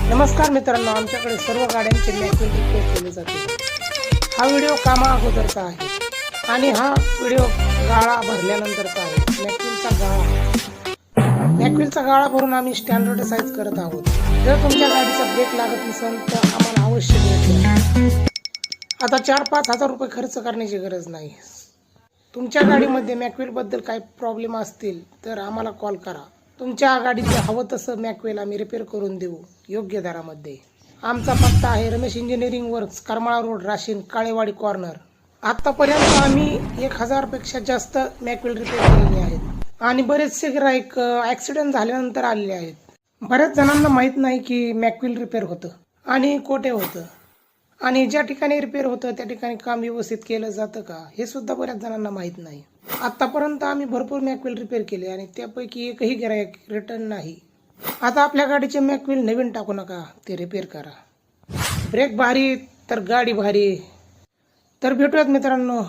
नमस्कार मित्रांनो, आमच्याकडे सर्व गाड्यांचे मॅक्विल रिपेअर केले जाते। हा व्हिडिओ कामा अगोदरचा आहे आणि हा व्हिडिओ गाळा भरल्यानंतरचा आहे। मॅक्विलचा गाळा भरून आम्ही स्टँडर्ड साईज करत आहोत। जर तुमच्या गाडीचा ब्रेक लागत नसेल तर आम्हाला अवश्य भेट द्या। आता 4-5 हजार रुपये खर्च करण्याची गरज नाही। तुमच्या गाडीमध्ये मॅक्विल बद्दल काही प्रॉब्लेम असतील तर आम्हाला कॉल करा। तुमच्या गाडीचं हवं तसं मॅक्विल आम्ही रिपेअर करून देऊ योग्य दरामध्ये। आमचा पत्ता आहे Ramesh engineering works, Karmala road, राशीन, काळेवाडी कॉर्नर। आतापर्यंत आम्ही 1000 पेक्षा जास्त मॅक्विल रिपेअर केलेले आहेत आणि बरेचसे गिराईक ॲक्सिडेंट झाल्यानंतर आलेले आहेत। बऱ्याच जणांना माहीत नाही की मॅक्विल रिपेअर होतं आणि कोठे होतं आणि ज्या ठिकाणी रिपेअर होतं त्या ठिकाणी काम व्यवस्थित केलं जातं का हे सुद्धा बऱ्याच जणांना माहीत नाही। आतापर्यंत आम्ही भरपूर मॅक्विल रिपेअर केले आणि त्यापैकी एकही गिराईक रिटर्न नाही। आता आपल्या गाडीचे मॅक्विल नवीन टाकू नका, ते रिपेअर करा। ब्रेक भारी तर गाडी भारी। तर भेटूयात मित्रांनो